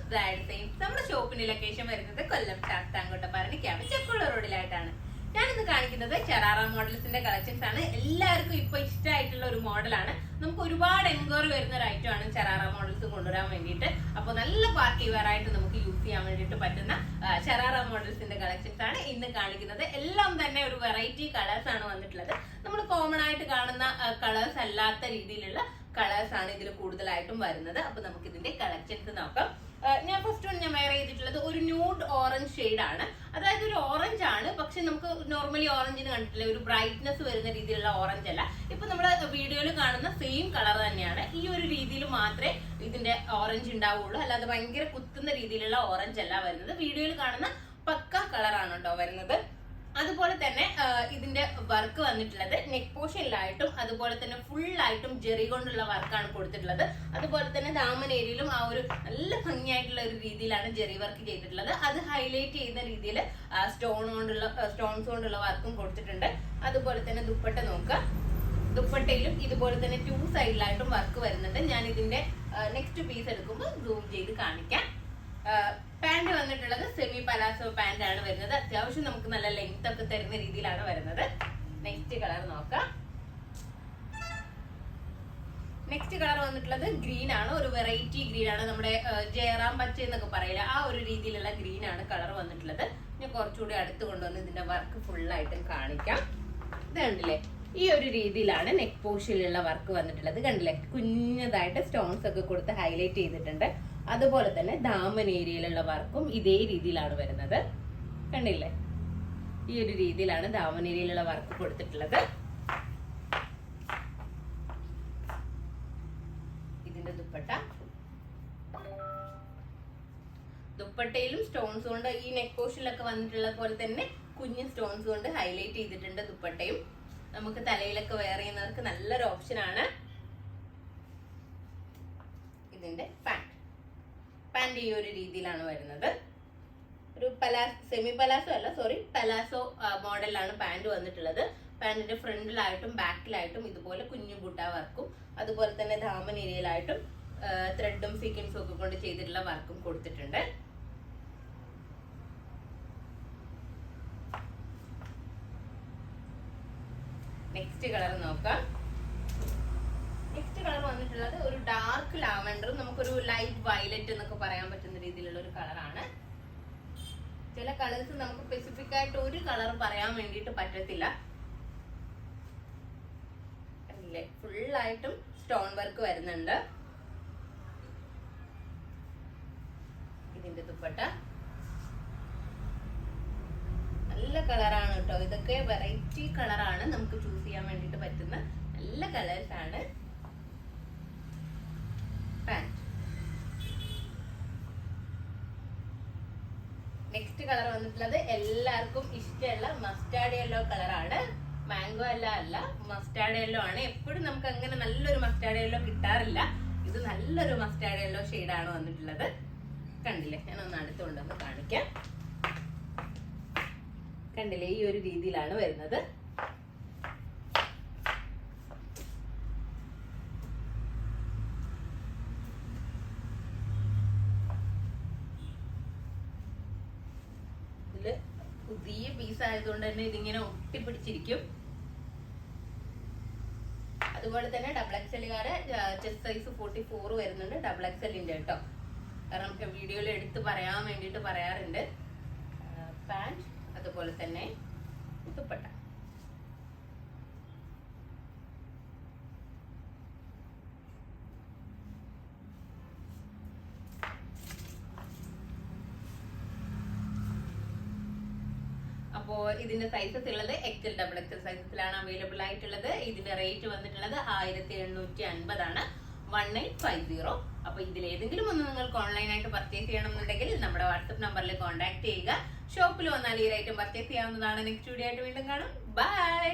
നമ്മുടെ ഷോപ്പിന്റെ ലൊക്കേഷൻ വരുന്നത് കൊല്ലം ശാസ്താംകോട്ടപ്പാറ ക്യാമ്പ് ചെക്കുള്ള റോഡിലായിട്ടാണ്. ഞാനിന്ന് കാണിക്കുന്നത് ഷറാറ മോഡൽസിന്റെ കളക്ഷൻസ് ആണ്. എല്ലാവർക്കും ഇപ്പൊ ഇഷ്ടമായിട്ടുള്ള ഒരു മോഡലാണ്. നമുക്ക് ഒരുപാട് എൻക്വയറി വരുന്ന ഒരു ഐറ്റം ആണ് ഷറാറ മോഡൽസ് കൊണ്ടുവരാൻ വേണ്ടിയിട്ട്. അപ്പോൾ നല്ല പാർട്ടി വെയർ ആയിട്ട് നമുക്ക് യൂസ് ചെയ്യാൻ വേണ്ടിയിട്ട് പറ്റുന്ന ഷറാറ മോഡൽസിന്റെ കളക്ഷൻസ് ആണ് ഇന്ന് കാണിക്കുന്നത്. എല്ലാം തന്നെ ഒരു വെറൈറ്റി കളേഴ്സ് ആണ് വന്നിട്ടുള്ളത്. നമ്മൾ കോമൺ ആയിട്ട് കാണുന്ന കളേഴ്സ് അല്ലാത്ത രീതിയിലുള്ള കളേഴ്സ് ആണ് ഇതിൽ കൂടുതലായിട്ടും വരുന്നത്. അപ്പൊ നമുക്ക് ഇതിന്റെ കളക്ഷൻസ് നോക്കാം. ഞാൻ ഫസ്റ്റ് ഞാൻ വെയർ ചെയ്തിട്ടുള്ളത് ഒരു ന്യൂഡ് ഓറഞ്ച് ഷെയ്ഡ് ആണ്. അതായത് ഒരു ഓറഞ്ച് ആണ്, പക്ഷെ നമുക്ക് നോർമലി ഓറഞ്ചിന് കണ്ടിട്ടില്ല, ഒരു ബ്രൈറ്റ്നെസ് വരുന്ന രീതിയിലുള്ള ഓറഞ്ച് അല്ല. ഇപ്പൊ നമ്മുടെ വീഡിയോയിൽ കാണുന്ന സെയിം കളർ തന്നെയാണ്. ഈ ഒരു രീതിയിൽ മാത്രമേ ഇതിന്റെ ഓറഞ്ച് ഉണ്ടാവുള്ളൂ, അല്ലാതെ ഭയങ്കര കുത്തുന്ന രീതിയിലുള്ള ഓറഞ്ച് അല്ല വരുന്നത്. വീഡിയോയിൽ കാണുന്ന പക്ക കളറാണ് കേട്ടോ വരുന്നത്. അതുപോലെ തന്നെ ഇതിന്റെ വർക്ക് വന്നിട്ടുള്ളത് നെക്ക് പോർഷനിലായിട്ടും അതുപോലെ തന്നെ ഫുൾ ആയിട്ടും ജെറി കൊണ്ടുള്ള വർക്കാണ് കൊടുത്തിട്ടുള്ളത്. അതുപോലെ തന്നെ ദാമൻ ഏരിയയിലും ആ ഒരു നല്ല ഭംഗിയായിട്ടുള്ള ഒരു രീതിയിലാണ് ജെറി വർക്ക് ചെയ്തിട്ടുള്ളത്. അത് ഹൈലൈറ്റ് ചെയ്യുന്ന രീതിയിൽ സ്റ്റോൺസ് കൊണ്ടുള്ള വർക്കും കൊടുത്തിട്ടുണ്ട്. അതുപോലെ തന്നെ ദുപ്പട്ട നോക്കുക, ദുപ്പട്ടയിലും ഇതുപോലെ തന്നെ 2 സൈഡിലായിട്ടും വർക്ക് വരുന്നുണ്ട്. ഞാൻ ഇതിന്റെ നെക്സ്റ്റ് പീസ് എടുക്കുമ്പോൾ സൂം ചെയ്ത് കാണിക്കാം. പാന്റ് വന്നിട്ടുള്ളത് സെമി പലാസോ പാന്റ് ആണ് വരുന്നത്. അത്യാവശ്യം നമുക്ക് നല്ല ലെങ്ത് ഒക്കെ തരുന്ന രീതിയിലാണ് വരുന്നത്. നെക്സ്റ്റ് കളർ നോക്കാം. നെക്സ്റ്റ് കളർ വന്നിട്ടുള്ളത് ഗ്രീൻ ആണ്. ഒരു വെറൈറ്റി ഗ്രീൻ ആണ്. നമ്മുടെ ജയറാം പച്ച എന്നൊക്കെ പറയില്ല, ആ ഒരു രീതിയിലുള്ള ഗ്രീൻ ആണ് കളർ വന്നിട്ടുള്ളത്. ഞാൻ കുറച്ചുകൂടി അടുത്ത് കൊണ്ടുവന്ന് ഇതിന്റെ വർക്ക് ഫുള്ളായിട്ടും കാണിക്കാം. ഇത് കണ്ടില്ലേ, ഈ ഒരു രീതിയിലാണ് നെക്ക് പോർഷനിലുള്ള വർക്ക് വന്നിട്ടുള്ളത്. കണ്ടില്ലേ, കുഞ്ഞതായിട്ട് സ്റ്റോൺസ് ഒക്കെ കൊടുത്ത് ഹൈലൈറ്റ് ചെയ്തിട്ടുണ്ട്. അതുപോലെ തന്നെ ദാമൻ ഏരിയയിലുള്ള വർക്കും ഇതേ രീതിയിലാണ് വരുന്നത്. കണ്ടില്ലേ, ഈ ഒരു രീതിയിലാണ് ദാമൻ ഏരിയയിലുള്ള വർക്ക് കൊടുത്തിട്ടുള്ളത്. ഇതിന്റെ ദുപ്പട്ടയിലും സ്റ്റോൺസ് കൊണ്ട് ഈ നെക്ക് പോർഷനിലൊക്കെ വന്നിട്ടുള്ള പോലെ തന്നെ കുഞ്ഞു സ്റ്റോൺസ് കൊണ്ട് ഹൈലൈറ്റ് ചെയ്തിട്ടുണ്ട്. ദുപ്പട്ടയും നമുക്ക് തലയിലൊക്കെ വെയർ ചെയ്യുന്നവർക്ക് നല്ലൊരു ഓപ്ഷൻ ആണ്. ഇതിന്റെ പാന്റ് ഈ ഒരു രീതിയിലാണ് വരുന്നത്. ഒരു സെമി പലാസോ അല്ല, സോറി, പലാസോ മോഡലാണ് പാന്റ് വന്നിട്ടുള്ളത്. പാന്റിന്റെ ഫ്രണ്ടിലായിട്ടും ബാക്കിലായിട്ടും ഇതുപോലെ കുഞ്ഞു ബുട്ട വർക്കും അതുപോലെ തന്നെ ദാമൻ ഏരിയയിലായിട്ടും ത്രെഡും സീക്വൻസും ഒക്കെ കൊണ്ട് ചെയ്തിട്ടുള്ള വർക്കും കൊടുത്തിട്ടുണ്ട്. നെക്സ്റ്റ് കളർ നോക്കാം. നെക്സ്റ്റ് കളർ വന്നിട്ടുള്ളത് ഒരു ഡാർക്ക് ലാവൻഡറും നമുക്കൊരു ലൈറ്റ് വയലറ്റ് എന്നൊക്കെ പറയാൻ പറ്റുന്ന രീതിയിലുള്ള ഒരു കളറാണ്. ചില കളേഴ്സ് നമുക്ക് സ്പെസിഫിക് ആയിട്ട് ഒരു കളർ പറയാൻ വേണ്ടിയിട്ട് പറ്റത്തില്ല. അല്ലേ, ഫുള്ളായിട്ടും സ്റ്റോൺ വർക്ക് വരുന്നുണ്ട്. ഇതിന്റെ ദുപ്പട്ട നല്ല കളറാണ് കേട്ടോ. ഇതൊക്കെ വെറൈറ്റി കളറാണ്, നമുക്ക് ചൂസ് ചെയ്യാൻ വേണ്ടിയിട്ട് പറ്റുന്ന നല്ല കളേഴ്സ് ആണ്. നെക്സ്റ്റ് കളർ വന്നിട്ടുള്ളത് എല്ലാവർക്കും ഇഷ്ടമുള്ള മസ്റ്റാർഡ് യെല്ലോ കളറാണ്. മാംഗോ അല്ല, മസ്റ്റാർഡ് യെല്ലോ ആണ്. എപ്പോഴും നമുക്ക് അങ്ങനെ നല്ലൊരു മസ്റ്റാർഡ് യെല്ലോ കിട്ടാറില്ല. ഇത് നല്ലൊരു മസ്റ്റാർഡ് യെല്ലോ ഷെയ്ഡാണ് വന്നിട്ടുള്ളത്. കണ്ടില്ലേ, ഞാൻ ഒന്ന് അടുത്തുകൊണ്ടൊന്ന് കാണിക്കാം. കണ്ടില്ലേ, ഈ ഒരു രീതിയിലാണ് വരുന്നത്. പുതിയ പീസ് ആയതുകൊണ്ട് തന്നെ ഇതിങ്ങനെ ഒട്ടിപ്പിടിച്ചിരിക്കും. അതുപോലെ തന്നെ XXLകാര് ചെസ്റ്റ് സൈസ് 44 വരുന്നുണ്ട്. XXLന്റെ കേട്ടോ, കാരണം വീഡിയോയിൽ എടുത്ത് പറയാൻ വേണ്ടിയിട്ട് പറയാറുണ്ട്. പാന്റ് അതുപോലെ തന്നെ ദുപ്പട്ട. അപ്പോൾ ഇതിന്റെ സൈസസ് ഉള്ളത് XL, XXL സൈസസിലാണ് അവൈലബിൾ ആയിട്ടുള്ളത്. ഇതിന്റെ റേറ്റ് വന്നിട്ടുള്ളത് 1750 ആണ്, 1850. അപ്പൊ ഇതിലേതെങ്കിലും ഒന്ന് നിങ്ങൾക്ക് ഓൺലൈനായിട്ട് പർച്ചേസ് ചെയ്യണമെന്നുണ്ടെങ്കിൽ നമ്മുടെ വാട്സ്ആപ്പ് നമ്പറിൽ കോൺടാക്ട് ചെയ്യുക. ഷോപ്പിൽ വന്നാൽ ഈ ഐറ്റം പർച്ചേസ് ചെയ്യാവുന്നതാണ്. നെക്സ്റ്റ് വീഡിയോ ആയിട്ട് വീണ്ടും കാണാം. ബൈ.